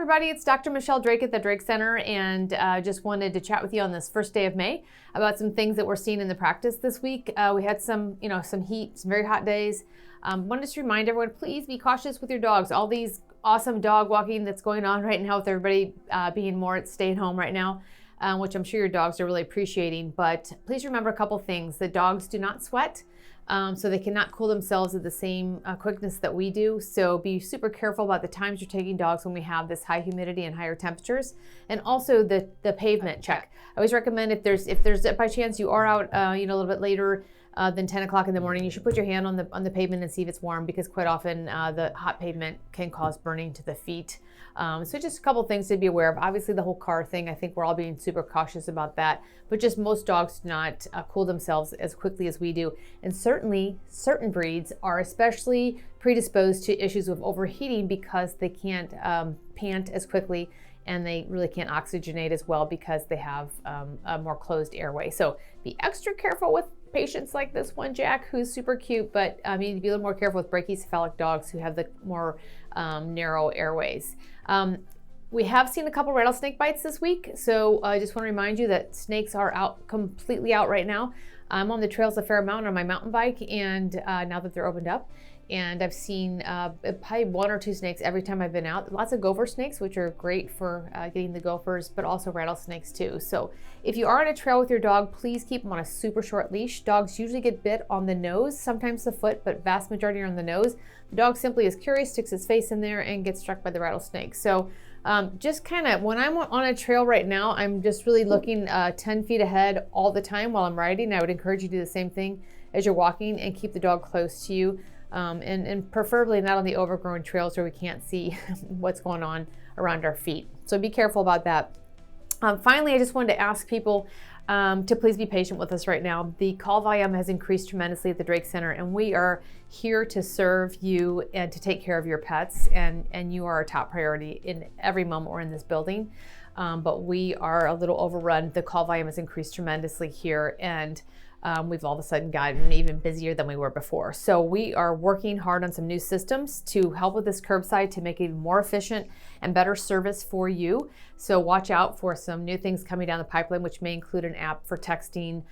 everybody, it's Dr. Michele Drake at the Drake Center, and just wanted to chat with you on this first day of May about some things that we're seeing in the practice this week. We had some heat, some very hot days. Wanted to remind everyone, please be cautious with your dogs. All these awesome dog walking that's going on right now with everybody being more at stay at home right now, which I'm sure your dogs are really appreciating. But please remember a couple things. The dogs do not sweat. So they cannot cool themselves at the same quickness that we do. So be super careful about the times you're taking dogs when we have this high humidity and higher temperatures. And also the pavement check. I always recommend if there's by chance you are out a little bit later than 10 o'clock in the morning, you should put your hand on the pavement and see if it's warm, because quite often the hot pavement can cause burning to the feet. So just a couple things to be aware of. Obviously the whole car thing, I think we're all being super cautious about that, but just most dogs do not cool themselves as quickly as we do. And certainly certain breeds are especially predisposed to issues of overheating because they can't pant as quickly, and they really can't oxygenate as well because they have a more closed airway. So be extra careful with patients like this one, Jack, who's super cute, but you need to be a little more careful with brachycephalic dogs who have the more narrow airways. We have seen a couple rattlesnake bites this week, so I just want to remind you that snakes are completely out right now. I'm on the trails a fair amount on my mountain bike, and now that they're opened up, and I've seen probably one or two snakes every time I've been out. Lots of gopher snakes, which are great for getting the gophers, but also rattlesnakes too. So if you are on a trail with your dog, please keep them on a super short leash. Dogs usually get bit on the nose, sometimes the foot, but vast majority are on the nose. The dog simply is curious, sticks his face in there, and gets struck by the rattlesnake. So just kind of, when I'm on a trail right now, I'm just really looking 10 feet ahead all the time while I'm riding. I would encourage you to do the same thing as you're walking, and keep the dog close to you. And preferably not on the overgrown trails where we can't see what's going on around our feet. So be careful about that. Finally, I just wanted to ask people to please be patient with us right now. The call volume has increased tremendously at the Drake Center, and we are here to serve you and to take care of your pets, and you are our top priority in every moment we're in this building. But we are a little overrun. The call volume has increased tremendously here, and we've all of a sudden gotten even busier than we were before. So we are working hard on some new systems to help with this curbside, to make it even more efficient and better service for you. So watch out for some new things coming down the pipeline, which may include an app for texting,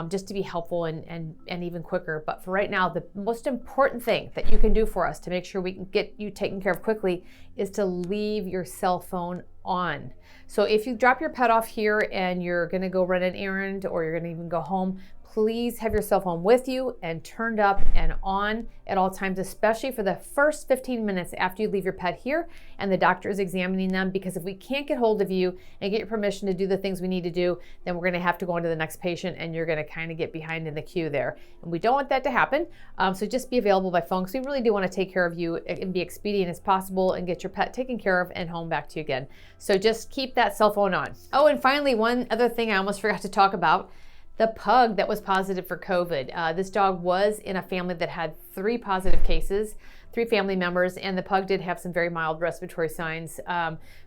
just to be helpful and even quicker. But for right now, the most important thing that you can do for us to make sure we can get you taken care of quickly is to leave your cell phone on. So if you drop your pet off here and you're gonna go run an errand, or you're gonna even go home, please have your cell phone with you and turned up and on at all times, especially for the first 15 minutes after you leave your pet here and the doctor is examining them. Because if we can't get hold of you and get your permission to do the things we need to do, then we're going to have to go on to the next patient, and you're going to kind of get behind in the queue there. And we don't want that to happen. So just be available by phone, because we really do want to take care of you and be expedient as possible and get your pet taken care of and home back to you again. So just keep that cell phone on. Oh, and finally, one other thing I almost forgot to talk about. The pug that was positive for COVID. This dog was in a family that had 3 positive cases, 3 family members, and the pug did have some very mild respiratory signs.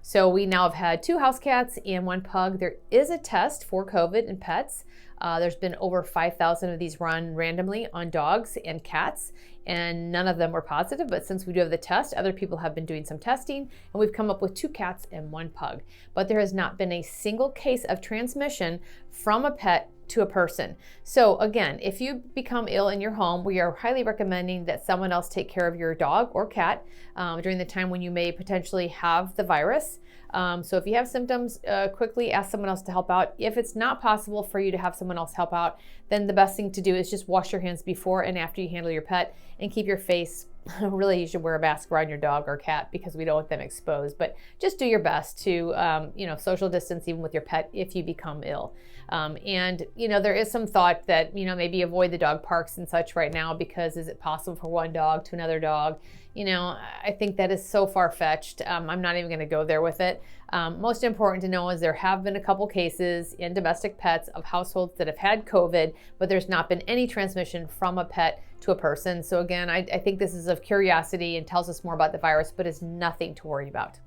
So we now have had 2 house cats and 1 pug. There is a test for COVID in pets. There's been over 5,000 of these run randomly on dogs and cats, and none of them were positive. But since we do have the test, other people have been doing some testing, and we've come up with 2 cats and 1 pug. But there has not been a single case of transmission from a pet to a person. So again, if you become ill in your home, we are highly recommending that someone else take care of your dog or cat during the time when you may potentially have the virus. So if you have symptoms, quickly ask someone else to help out. If it's not possible for you to have someone else help out, then the best thing to do is just wash your hands before and after you handle your pet, and keep your face. Really, you should wear a mask around your dog or cat, because we don't want them exposed. But just do your best to, social distance even with your pet if you become ill. And there is some thought that, maybe avoid the dog parks and such right now, because is it possible for one dog to another dog? I think that is so far-fetched. I'm not even going to go there with it. Most important to know is there have been a couple cases in domestic pets of households that have had COVID, but there's not been any transmission from a pet to a person. So again, I think this is of curiosity and tells us more about the virus, but is nothing to worry about.